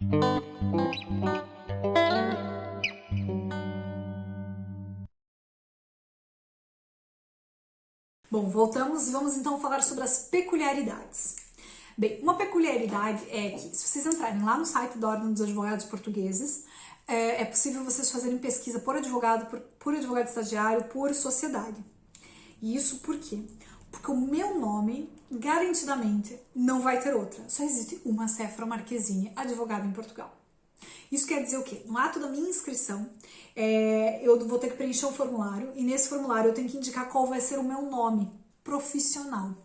Bom, voltamos e vamos então falar sobre as peculiaridades. Bem, uma peculiaridade é que, se vocês entrarem lá no site da Ordem dos Advogados Portugueses, é possível vocês fazerem pesquisa por advogado, por advogado estagiário, por sociedade. E isso por quê? Porque o meu nome, garantidamente, não vai ter outra. Só existe uma Séfora Marquezine, advogada em Portugal. Isso quer dizer o quê? No ato da minha inscrição, eu vou ter que preencher um formulário e nesse formulário eu tenho que indicar qual vai ser o meu nome profissional.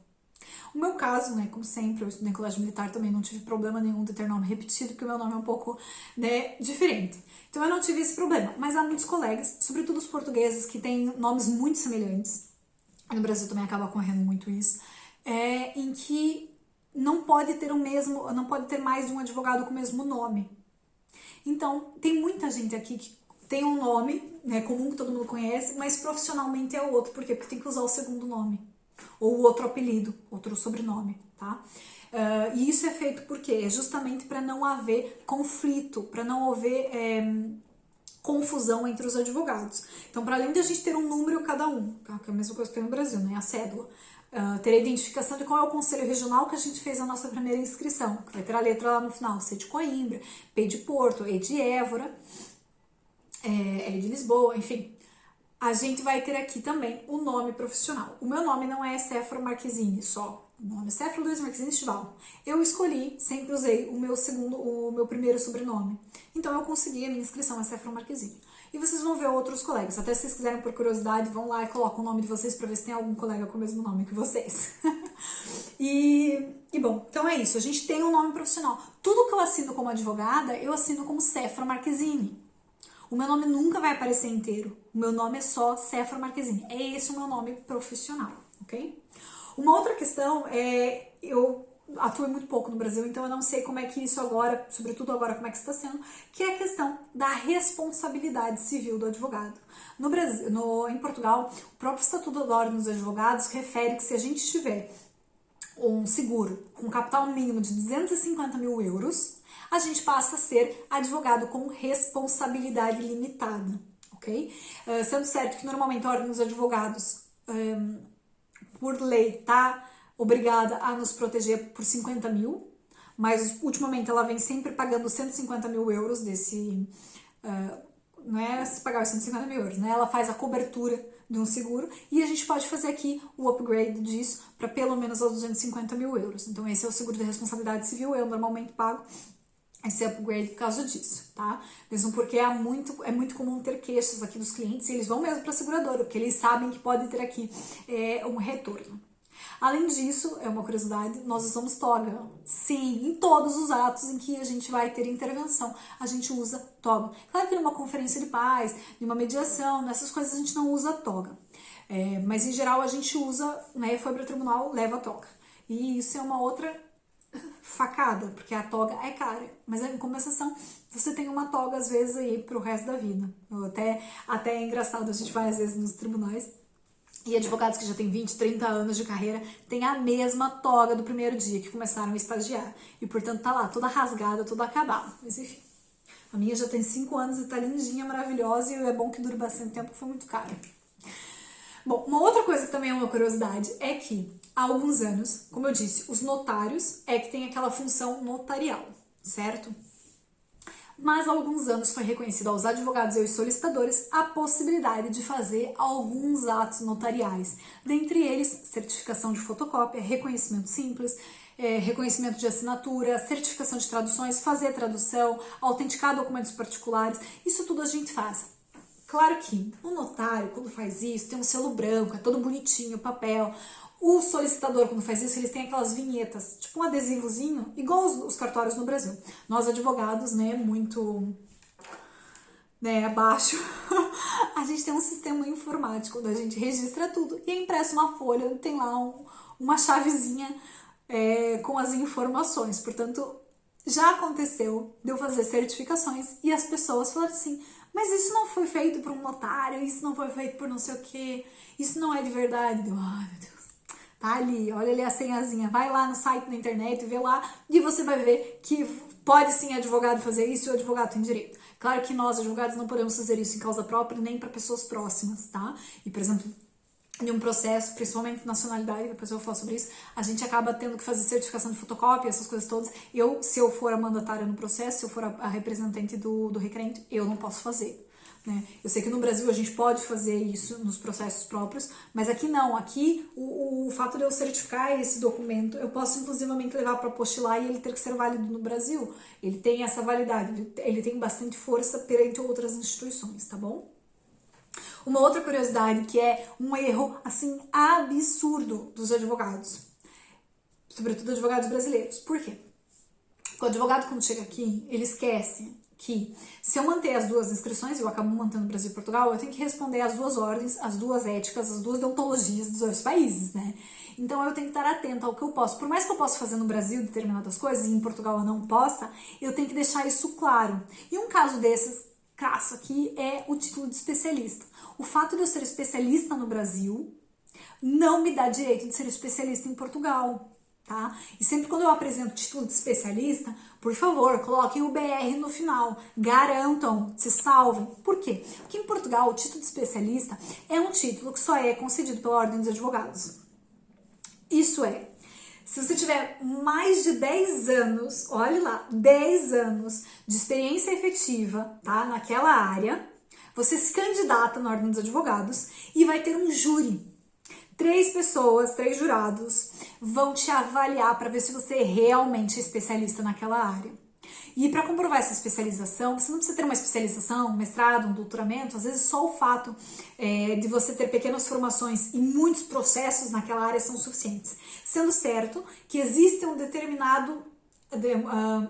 O meu caso, né, como sempre, eu estudei em colégio militar também, não tive problema nenhum de ter nome repetido, porque o meu nome é um pouco, né, diferente. Então eu não tive esse problema, mas há muitos colegas, sobretudo os portugueses, que têm nomes muito semelhantes, no Brasil também acaba ocorrendo muito isso, em que não pode ter mais de um advogado com o mesmo nome. Então, tem muita gente aqui que tem um nome, né, comum que todo mundo conhece, mas profissionalmente é outro. Por quê? Porque tem que usar o segundo nome. Ou outro apelido, outro sobrenome, tá? E isso é feito por quê? É justamente para não haver conflito, para não haver confusão entre os advogados. Então, para além de a gente ter um número cada um, tá? Que é a mesma coisa que tem no Brasil, né? A cédula. Ter a identificação de qual é o conselho regional que a gente fez a nossa primeira inscrição, que vai ter a letra lá no final, C de Coimbra, P de Porto, E de Évora, L de Lisboa, enfim. A gente vai ter aqui também o nome profissional. O meu nome não é Séfora Marquezine só, o nome é Séfora Luiz Marquezine Estival. Eu escolhi, sempre usei o meu primeiro sobrenome. Então eu consegui a minha inscrição a Séfora Marquezine. E vocês vão ver outros colegas. Até se vocês quiserem, por curiosidade, vão lá e colocam o nome de vocês para ver se tem algum colega com o mesmo nome que vocês. Bom, então é isso. A gente tem um nome profissional. Tudo que eu assino como advogada, eu assino como Séfora Marquezine. O meu nome nunca vai aparecer inteiro. O meu nome é só Séfora Marquezine. É esse o meu nome profissional, ok? Uma outra questão é, eu atuo muito pouco no Brasil, então eu não sei como é que isso agora, sobretudo agora como é que está sendo, que é a questão da responsabilidade civil do advogado. No Brasil, em Portugal, o próprio Estatuto da Ordem dos Advogados refere que se a gente tiver um seguro com capital mínimo de 250 mil euros, a gente passa a ser advogado com responsabilidade limitada, ok? Sendo certo que normalmente a Ordem dos Advogados, por lei, está obrigada a nos proteger por 50 mil, mas ultimamente ela vem sempre pagando 150 mil euros desse... não é se pagar os 150 mil euros, né? Ela faz a cobertura de um seguro e a gente pode fazer aqui o upgrade disso para pelo menos aos 250 mil euros. Então esse é o seguro de responsabilidade civil, eu normalmente pago esse upgrade por causa disso, tá? Mesmo porque é muito comum ter queixas aqui dos clientes e eles vão mesmo para a seguradora, porque eles sabem que pode ter aqui um retorno. Além disso, é uma curiosidade, nós usamos toga. Sim, em todos os atos em que a gente vai ter intervenção, a gente usa toga. Claro que numa conferência de paz, numa mediação, nessas coisas a gente não usa toga. Mas em geral a gente usa, né, foi para o tribunal, leva toga. E isso é uma outra facada, porque a toga é cara, mas em compensação você tem uma toga às vezes aí pro resto da vida. Até é engraçado, a gente vai às vezes nos tribunais e advogados que já têm 20, 30 anos de carreira têm a mesma toga do primeiro dia que começaram a estagiar e portanto tá lá toda rasgada, toda acabada, mas enfim. A minha já tem 5 anos e tá lindinha, maravilhosa e é bom que dure bastante tempo, porque foi muito cara. Bom, uma outra coisa que também é uma curiosidade é que há alguns anos, como eu disse, os notários é que tem aquela função notarial, certo? Mas há alguns anos foi reconhecido aos advogados e aos solicitadores a possibilidade de fazer alguns atos notariais, dentre eles certificação de fotocópia, reconhecimento simples, reconhecimento de assinatura, certificação de traduções, fazer tradução, autenticar documentos particulares, isso tudo a gente faz. Claro que o notário, quando faz isso, tem um selo branco, é todo bonitinho, papel. O solicitador, quando faz isso, eles têm aquelas vinhetas, tipo um adesivozinho, igual os cartórios no Brasil. Nós, advogados, né, muito abaixo, a gente tem um sistema informático, onde a gente registra tudo e é impressa uma folha, tem lá uma chavezinha com as informações. Portanto, já aconteceu de eu fazer certificações e as pessoas falaram assim, mas isso não foi feito por um notário, isso não foi feito por não sei o que, isso não é de verdade. Ai, meu Deus. Tá ali, olha ali a senhazinha, vai lá no site na internet, vê lá e você vai ver que Pode sim advogado fazer isso e o advogado tem direito. Claro que nós, advogados, não podemos fazer isso em causa própria nem para pessoas próximas, tá? E, por exemplo, em um processo, principalmente de nacionalidade, depois eu vou falar sobre isso, a gente acaba tendo que fazer certificação de fotocópia, essas coisas todas. Se eu for a mandatária no processo, se eu for a representante do requerente, eu não posso fazer. Né? Eu sei que no Brasil a gente pode fazer isso nos processos próprios, mas aqui não. Aqui o fato de eu certificar esse documento, eu posso inclusivamente levar para apostilar e ele ter que ser válido no Brasil. Ele tem essa validade, ele tem bastante força perante outras instituições, tá bom? Uma outra curiosidade que é um erro assim absurdo dos advogados, sobretudo advogados brasileiros. Por quê? O advogado, quando chega aqui, ele esquece que se eu manter as duas inscrições, eu acabo mantendo Brasil e Portugal, eu tenho que responder às duas ordens, às duas éticas, às duas deontologias dos dois países, né? Então eu tenho que estar atenta ao que eu posso. Por mais que eu possa fazer no Brasil determinadas coisas e em Portugal eu não possa, eu tenho que deixar isso claro. E um caso desses, crasso aqui, é o título de especialista. O fato de eu ser especialista no Brasil não me dá direito de ser especialista em Portugal. Tá? E sempre quando eu apresento título de especialista, por favor, coloquem o BR no final, garantam, se salvem. Por quê? Porque em Portugal o título de especialista é um título que só é concedido pela Ordem dos Advogados. Isso é, se você tiver mais de 10 anos, olhe lá, 10 anos de experiência efetiva, tá? Naquela área, você se candidata na Ordem dos Advogados e vai ter um júri. 3 pessoas, 3 jurados, vão te avaliar para ver se você realmente é especialista naquela área. E para comprovar essa especialização, você não precisa ter uma especialização, um mestrado, um doutoramento, às vezes só o fato de você ter pequenas formações e muitos processos naquela área são suficientes. Sendo certo que existe um determinado,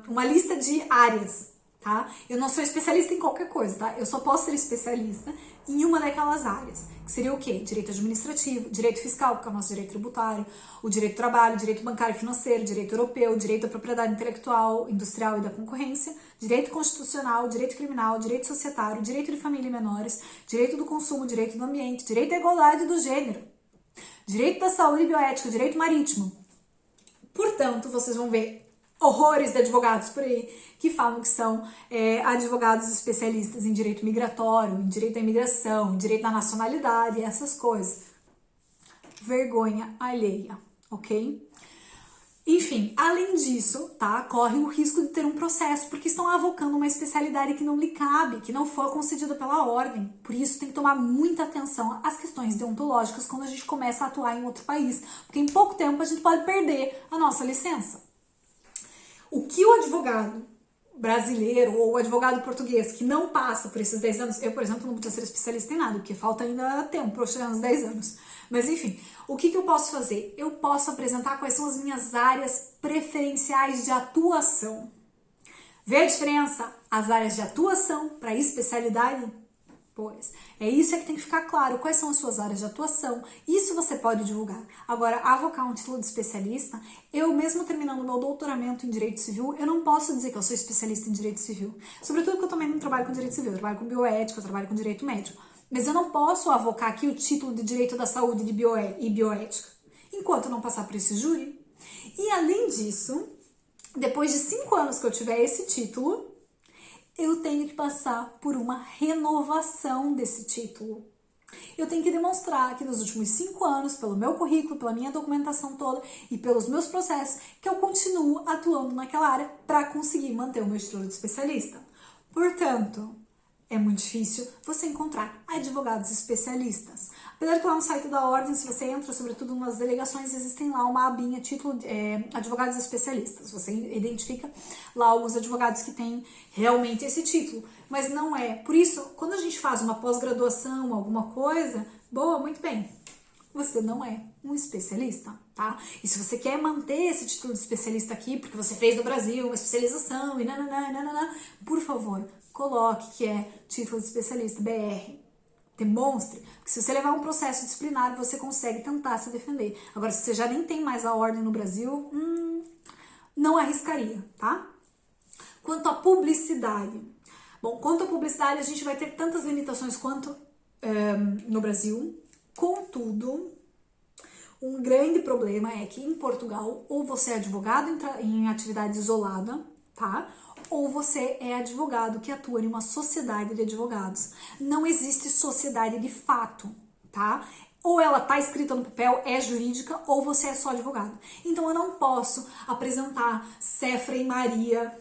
uma lista de áreas, tá? Eu não sou especialista em qualquer coisa, tá? Eu só posso ser especialista em uma daquelas áreas, que seria o quê? Direito administrativo, direito fiscal, que é o nosso direito tributário, o direito do trabalho, direito bancário e financeiro, direito europeu, direito da propriedade intelectual, industrial e da concorrência, direito constitucional, direito criminal, direito societário, direito de família e menores, direito do consumo, direito do ambiente, direito da igualdade do gênero, direito da saúde e bioética, direito marítimo. Portanto, vocês vão ver horrores de advogados por aí que falam que são advogados especialistas em direito migratório, em direito da imigração, em direito da nacionalidade, essas coisas. Vergonha alheia, ok? Enfim, além disso, tá, corre o risco de ter um processo, porque estão avocando uma especialidade que não lhe cabe, que não foi concedida pela ordem. Por isso, tem que tomar muita atenção às questões deontológicas quando a gente começa a atuar em outro país, porque em pouco tempo a gente pode perder a nossa licença. O que o advogado brasileiro ou o advogado português que não passa por esses 10 anos, eu, por exemplo, não podia ser especialista em nada, porque falta ainda tempo para eu chegar nos 10 anos. Mas, enfim, o que eu posso fazer? Eu posso apresentar quais são as minhas áreas preferenciais de atuação. Vê a diferença? As áreas de atuação para especialidade? Pois, é isso que tem que ficar claro, quais são as suas áreas de atuação, isso você pode divulgar. Agora, avocar um título de especialista, eu mesmo terminando meu doutoramento em Direito Civil, eu não posso dizer que eu sou especialista em Direito Civil. Sobretudo porque eu também não trabalho com Direito Civil, eu trabalho com bioética, eu trabalho com Direito Médico. Mas eu não posso avocar aqui o título de Direito da Saúde e Bioética, enquanto eu não passar por esse júri. E além disso, depois de 5 anos que eu tiver esse título, eu tenho que passar por uma renovação desse título. Eu tenho que demonstrar que nos últimos 5 anos, pelo meu currículo, pela minha documentação toda e pelos meus processos, que eu continuo atuando naquela área para conseguir manter o meu título de especialista. Portanto, é muito difícil você encontrar advogados especialistas. Apesar que lá no site da Ordem, se você entra, sobretudo nas delegações, existem lá uma abinha, título advogados especialistas. Você identifica lá alguns advogados que têm realmente esse título, mas não é. Por isso, quando a gente faz uma pós-graduação, alguma coisa, boa, muito bem, você não é um especialista, tá? E se você quer manter esse título de especialista aqui, porque você fez no Brasil uma especialização e nananã, por favor, coloque que é título de especialista, BR. Demonstre, porque se você levar um processo disciplinar, você consegue tentar se defender. Agora, se você já nem tem mais a ordem no Brasil, não arriscaria, tá? Quanto à publicidade. Bom, quanto à publicidade, a gente vai ter tantas limitações quanto no Brasil. Contudo, um grande problema é que em Portugal, ou você é advogado em atividade isolada, tá? Ou você é advogado que atua em uma sociedade de advogados. Não existe sociedade de fato, tá? Ou ela tá escrita no papel, é jurídica, ou você é só advogado. Então eu não posso apresentar Cefra e Maria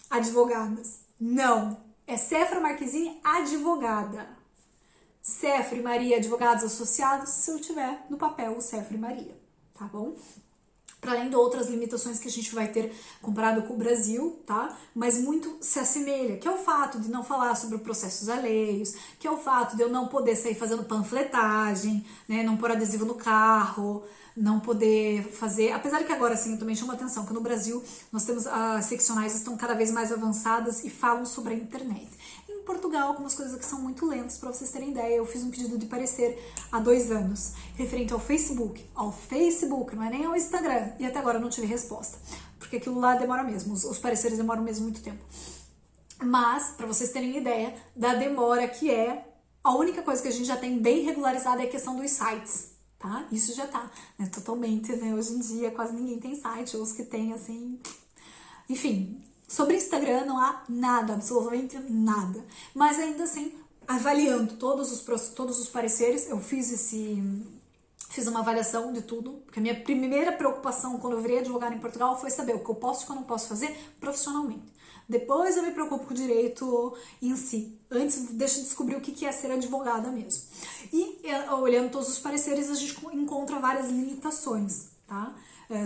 advogadas. Não. É Cefra Marquezine advogada. Cefra e Maria advogados associados, se eu tiver no papel o Cefra e Maria, tá bom? Para além de outras limitações que a gente vai ter comparado com o Brasil, tá? Mas muito se assemelha, que é o fato de não falar sobre processos alheios, que é o fato de eu não poder sair fazendo panfletagem, né? Não pôr adesivo no carro, não poder fazer... Apesar que agora, assim, eu também chamo a atenção que no Brasil nós temos as seccionais estão cada vez mais avançadas e falam sobre a internet. Em Portugal, algumas coisas que são muito lentas, para vocês terem ideia, eu fiz um pedido de parecer há 2 anos, referente ao Facebook, não é nem ao Instagram, e até agora eu não tive resposta, porque aquilo lá demora mesmo, os pareceres demoram mesmo muito tempo. Mas, para vocês terem ideia da demora que é, a única coisa que a gente já tem bem regularizada é a questão dos sites, tá? Isso já tá, né, totalmente, né, hoje em dia quase ninguém tem site, ou os que tem, assim, enfim... Sobre Instagram não há nada, absolutamente nada. Mas ainda assim, avaliando todos os pareceres, eu fiz uma avaliação de tudo, porque a minha primeira preocupação quando eu virei advogada em Portugal foi saber o que eu posso e o que eu não posso fazer profissionalmente. Depois eu me preocupo com o direito em si. Antes, deixa eu descobrir o que é ser advogada mesmo. E olhando todos os pareceres, a gente encontra várias limitações, tá?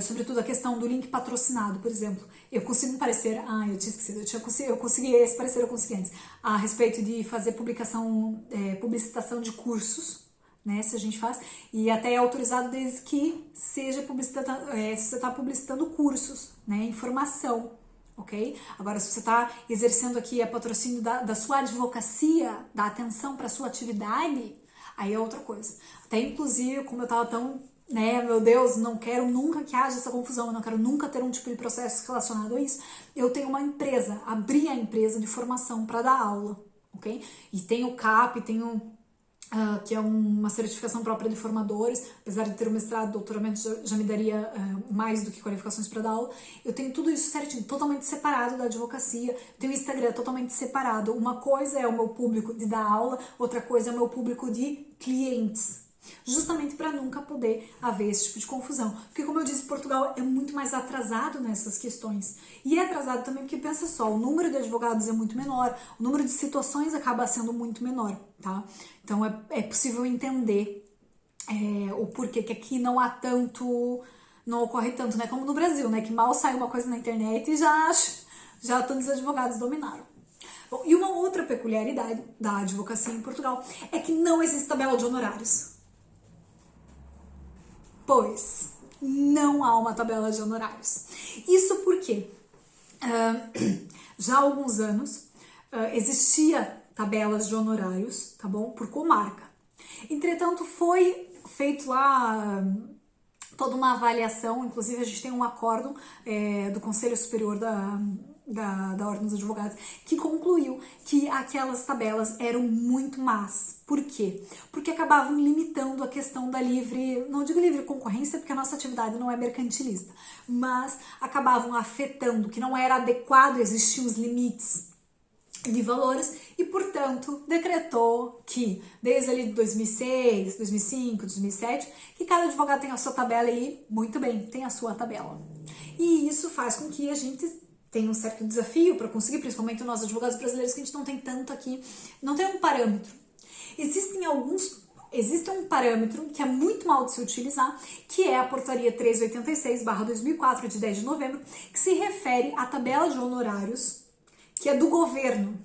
Sobretudo a questão do link patrocinado, por exemplo. Eu consigo um parecer, eu tinha esquecido, eu consegui esse parecer, eu consegui antes, a respeito de fazer publicitação de cursos, né, se a gente faz, e até é autorizado desde que seja se você está publicitando cursos, né, informação, ok? Agora, se você está exercendo aqui a patrocínio da sua advocacia, da atenção para a sua atividade, aí é outra coisa. Até inclusive, como eu estava tão... né, meu Deus, não quero nunca que haja essa confusão, eu não quero nunca ter um tipo de processo relacionado a isso. Eu tenho uma empresa, abri a empresa de formação para dar aula, ok? E tenho o CAP, que é uma certificação própria de formadores, apesar de ter o mestrado, doutoramento já me daria mais do que qualificações para dar aula. Eu tenho tudo isso certinho, totalmente separado da advocacia, tenho o Instagram totalmente separado. Uma coisa é o meu público de dar aula, outra coisa é o meu público de clientes. Justamente para nunca poder haver esse tipo de confusão. Porque, como eu disse, Portugal é muito mais atrasado nessas questões. E é atrasado também porque, pensa só, o número de advogados é muito menor, o número de situações acaba sendo muito menor, tá? Então, é possível entender o porquê que aqui não há tanto, não ocorre tanto, né? Como no Brasil, né? Que mal sai uma coisa na internet e já todos os advogados dominaram. Bom, e uma outra peculiaridade da advocacia em Portugal é que não existe tabela de honorários. Pois não há uma tabela de honorários. Isso porque já há alguns anos existia tabelas de honorários, tá bom? Por comarca. Entretanto, foi feito lá toda uma avaliação, inclusive a gente tem um acórdão do Conselho Superior da Ordem dos Advogados, que concluiu que aquelas tabelas eram muito más. Por quê? Porque acabavam limitando a questão da não digo livre concorrência, porque a nossa atividade não é mercantilista, mas acabavam afetando, que não era adequado, existiam os limites de valores e, portanto, decretou que, desde ali de 2006, 2005, 2007, que cada advogado tem a sua tabela e, muito bem, tem a sua tabela. E isso faz com que a gente tenha um certo desafio para conseguir, principalmente nós advogados brasileiros, que a gente não tem tanto aqui, não tem um parâmetro. Existe um parâmetro que é muito mal de se utilizar, que é a Portaria 386/2004, de 10 de novembro, que se refere à tabela de honorários, que é do governo.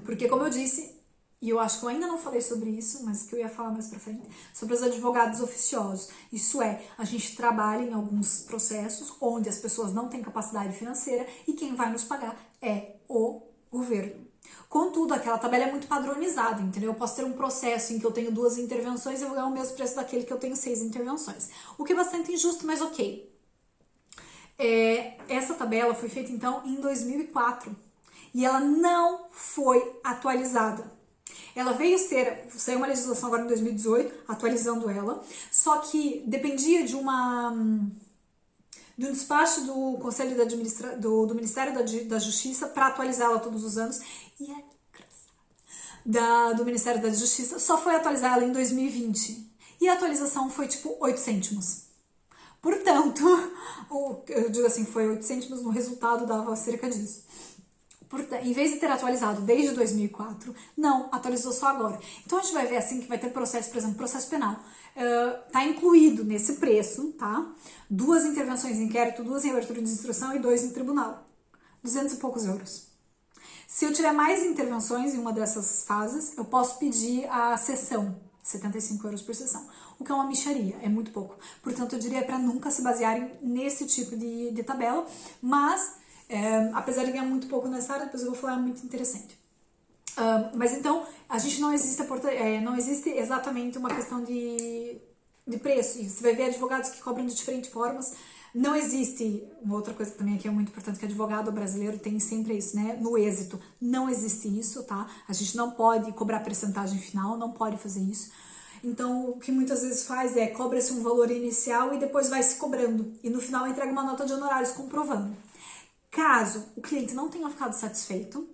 Porque, como eu disse, e eu acho que eu ainda não falei sobre isso, mas que eu ia falar mais pra frente, sobre os advogados oficiosos. Isso é, a gente trabalha em alguns processos onde as pessoas não têm capacidade financeira e quem vai nos pagar é o governo. Contudo, aquela tabela é muito padronizada, entendeu? Eu posso ter um processo em que eu tenho 2 intervenções e eu vou ganhar o mesmo preço daquele que eu tenho 6 intervenções. O que é bastante injusto, mas ok. Essa tabela foi feita, então, em 2004 e ela não foi atualizada. Ela saiu uma legislação agora em 2018, atualizando ela, só que dependia de uma de um despacho do Conselho do Ministério da Justiça para atualizá-la todos os anos, e é do Ministério da Justiça só foi atualizar ela em 2020. E a atualização foi tipo 8 cêntimos. Portanto, eu digo assim, foi 8 cêntimos, no resultado dava cerca disso. Em vez de ter atualizado desde 2004, não, atualizou só agora. Então a gente vai ver assim que vai ter processo, por exemplo, processo penal. Tá incluído nesse preço, tá? 2 intervenções em inquérito, 2 em abertura de instrução e 2 em tribunal. 200 e poucos euros. Se eu tiver mais intervenções em uma dessas fases, eu posso pedir a sessão, 75 euros por sessão, o que é uma mixaria, é muito pouco. Portanto, eu diria para nunca se basearem nesse tipo de tabela, mas, apesar de ganhar muito pouco nessa área, depois eu vou falar, é muito interessante. Mas então, a gente não existe exatamente uma questão de preço, e você vai ver advogados que cobram de diferentes formas. Não existe, uma outra coisa também que é muito importante, que advogado brasileiro tem sempre isso, né? No êxito, não existe isso, tá? A gente não pode cobrar percentagem final, não pode fazer isso. Então, o que muitas vezes faz é cobra-se um valor inicial e depois vai se cobrando. E no final entrega uma nota de honorários comprovando. Caso o cliente não tenha ficado satisfeito,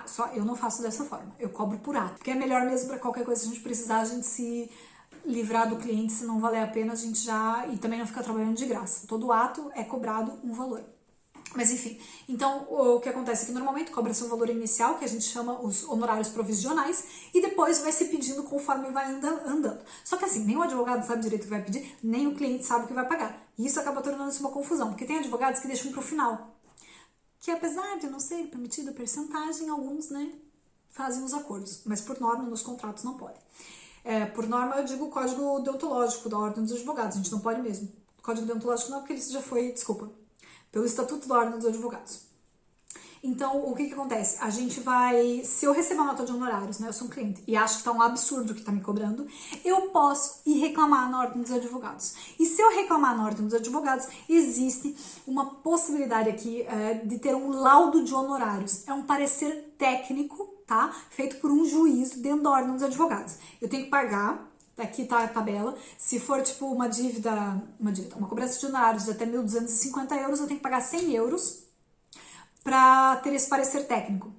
só eu não faço dessa forma, eu cobro por ato. Porque é melhor mesmo para qualquer coisa que a gente precisar, a gente se livrar do cliente, se não valer a pena, a gente já... E também não ficar trabalhando de graça. Todo ato é cobrado um valor. Mas enfim, então o que acontece é que normalmente cobra-se um valor inicial, que a gente chama os honorários provisionais, e depois vai se pedindo conforme vai andando. Só que assim, nem o advogado sabe direito o que vai pedir, nem o cliente sabe o que vai pagar. E isso acaba tornando-se uma confusão, porque tem advogados que deixam pro final. Que apesar de não ser permitida percentagem, alguns, né, fazem os acordos. Mas por norma, nos contratos não pode. Por norma, eu digo o código deontológico da Ordem dos Advogados, a gente não pode mesmo. O código deontológico não, porque ele já foi, desculpa, pelo Estatuto da Ordem dos Advogados. Então, o que acontece? A gente vai... Se eu receber uma nota de honorários, né, eu sou um cliente, e acho que tá um absurdo o que tá me cobrando, eu posso ir reclamar na Ordem dos Advogados. E se eu reclamar na Ordem dos Advogados, existe uma possibilidade aqui de ter um laudo de honorários. É um parecer técnico, tá? Feito por um juiz dentro da Ordem dos Advogados. Eu tenho que pagar, aqui tá a tabela, se for tipo uma cobrança de honorários de até 1.250 euros, eu tenho que pagar 100 euros para ter esse parecer técnico,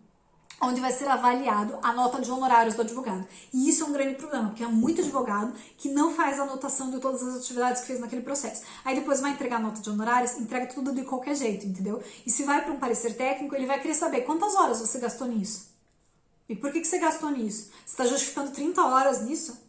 onde vai ser avaliado a nota de honorários do advogado. E isso é um grande problema, porque há muito advogado que não faz a anotação de todas as atividades que fez naquele processo. Aí depois vai entregar a nota de honorários, entrega tudo de qualquer jeito, entendeu? E se vai para um parecer técnico, ele vai querer saber quantas horas você gastou nisso. E por que você gastou nisso? Você está justificando 30 horas nisso?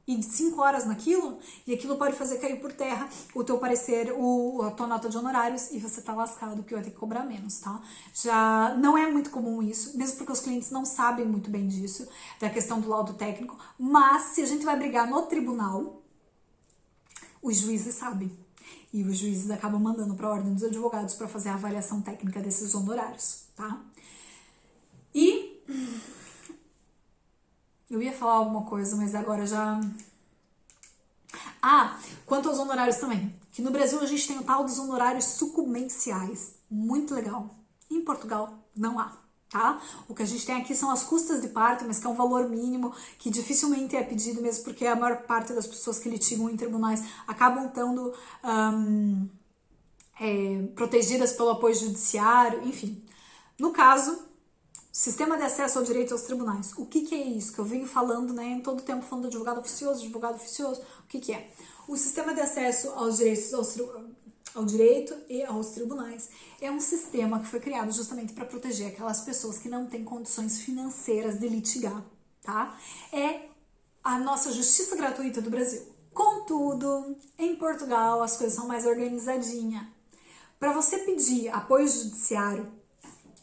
E 5 horas naquilo? E aquilo pode fazer cair por terra o teu parecer, a tua nota de honorários, e você tá lascado, porque vai ter que cobrar menos, tá? Já não é muito comum isso, mesmo porque os clientes não sabem muito bem disso, da questão do laudo técnico, mas se a gente vai brigar no tribunal, os juízes sabem. E os juízes acabam mandando para a Ordem dos Advogados para fazer a avaliação técnica desses honorários, tá? E... eu ia falar alguma coisa, mas agora já... quanto aos honorários também. Que no Brasil a gente tem o tal dos honorários sucumbenciais. Muito legal. Em Portugal não há, tá? O que a gente tem aqui são as custas de parto, mas que é um valor mínimo, que dificilmente é pedido mesmo, porque a maior parte das pessoas que litigam em tribunais acabam estando protegidas pelo apoio judiciário, enfim. No caso... Sistema de acesso ao direito aos tribunais. O que é isso? Que eu venho falando, né, em todo tempo falando de advogado oficioso. O que é? O sistema de acesso aos direitos ao direito e aos tribunais é um sistema que foi criado justamente para proteger aquelas pessoas que não têm condições financeiras de litigar, tá? É a nossa justiça gratuita do Brasil. Contudo, em Portugal as coisas são mais organizadinhas. Para você pedir apoio judiciário,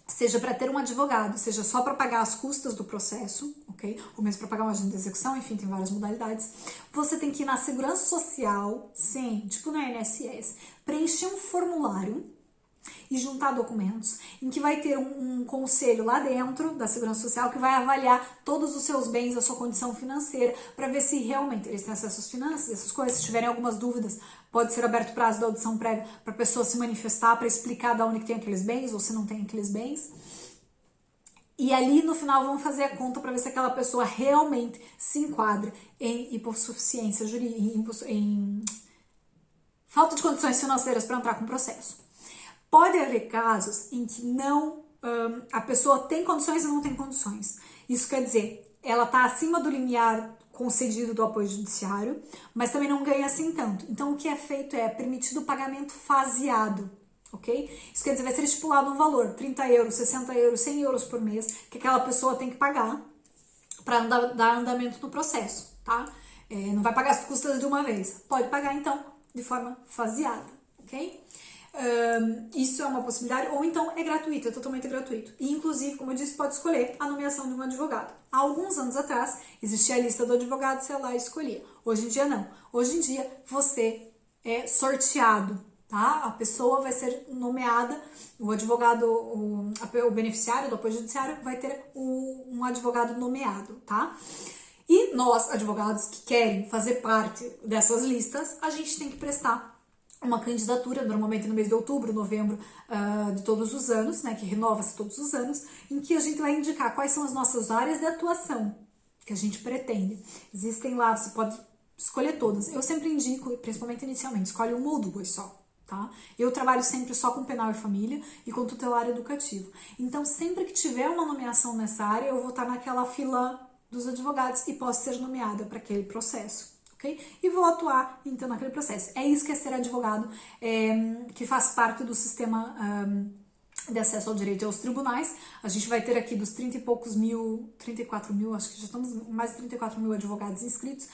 seja para ter um advogado, seja só para pagar as custas do processo, ok? Ou mesmo para pagar uma agente de execução, enfim, tem várias modalidades. Você tem que ir na Segurança Social, sim, tipo no INSS, preencher um formulário e juntar documentos, em que vai ter um conselho lá dentro da Segurança Social que vai avaliar todos os seus bens, a sua condição financeira, para ver se realmente eles têm acesso às finanças, essas coisas. Se tiverem algumas dúvidas, pode ser aberto prazo da audição prévia para a pessoa se manifestar, para explicar de onde que tem aqueles bens ou se não tem aqueles bens. E ali no final vão fazer a conta para ver se aquela pessoa realmente se enquadra em hipossuficiência jurídica, falta de condições financeiras para entrar com o processo. Pode haver casos em que não, a pessoa tem condições e não tem condições. Isso quer dizer, ela está acima do limiar concedido do apoio judiciário, mas também não ganha assim tanto. Então, o que é feito é permitido o pagamento faseado, ok? Isso quer dizer, vai ser estipulado um valor, 30 euros, 60 euros, 100 euros por mês, que aquela pessoa tem que pagar para dar andamento no processo, tá? Não vai pagar as custas de uma vez. Pode pagar, então, de forma faseada, ok? Isso é uma possibilidade, ou então é gratuito, é totalmente gratuito. E, inclusive, como eu disse, pode escolher a nomeação de um advogado. Há alguns anos atrás, existia a lista do advogado, você ia lá e escolhia. Hoje em dia, não. Hoje em dia, você é sorteado, tá? A pessoa vai ser nomeada, o advogado, o beneficiário do apoio judiciário vai ter um advogado nomeado, tá? E nós, advogados que querem fazer parte dessas listas, a gente tem que prestar uma candidatura, normalmente no mês de outubro, novembro de todos os anos, né, que renova-se todos os anos, em que a gente vai indicar quais são as nossas áreas de atuação que a gente pretende. Existem lá, você pode escolher todas. Eu sempre indico, principalmente inicialmente, escolhe uma ou duas só. Tá? Eu trabalho sempre só com penal e família e com tutelar educativo. Então, sempre que tiver uma nomeação nessa área, eu vou estar naquela fila dos advogados e posso ser nomeada para aquele processo. Okay? E vou atuar, então, naquele processo. É isso que é ser advogado, que faz parte do sistema de acesso ao direito aos tribunais. A gente vai ter aqui dos 30 e poucos mil, 34 mil, acho que já estamos mais de 34 mil advogados inscritos.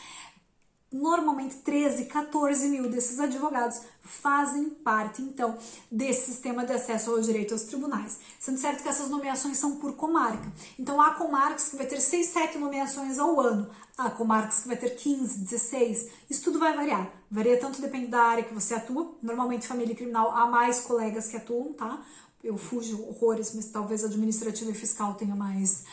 Normalmente 13, 14 mil desses advogados fazem parte, então, desse sistema de acesso ao direito aos tribunais. Sendo certo que essas nomeações são por comarca. Então, há comarcas que vai ter 6, 7 nomeações ao ano. Há comarcas que vai ter 15, 16. Isso tudo vai variar. Varia tanto, depende da área que você atua. Normalmente, família criminal, há mais colegas que atuam, tá? Eu fujo horrores, mas talvez administrativa e fiscal tenha mais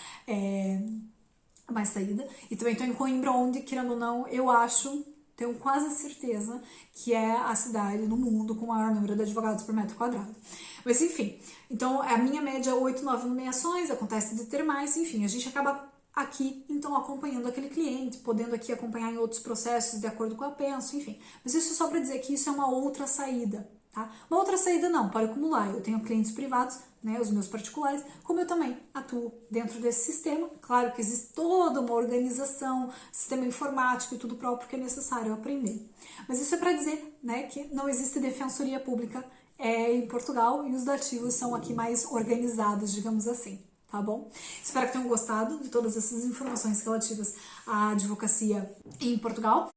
saída. E também estou em Coimbra, onde, querendo ou não, eu acho, tenho quase certeza, que é a cidade no mundo com o maior número de advogados por metro quadrado. Mas enfim, então a minha média é 8, 9 nomeações, acontece de ter mais, enfim, a gente acaba aqui, então, acompanhando aquele cliente, podendo aqui acompanhar em outros processos de acordo com a penso, enfim. Mas isso só para dizer que isso é uma outra saída, tá? Uma outra saída não, pode acumular. Eu tenho clientes privados, né, os meus particulares, como eu também atuo dentro desse sistema. Claro que existe toda uma organização, sistema informático e tudo próprio que é necessário aprender. Mas isso é para dizer, né, que não existe defensoria pública em Portugal e os dativos são aqui mais organizados, digamos assim. Tá bom? Espero que tenham gostado de todas essas informações relativas à advocacia em Portugal.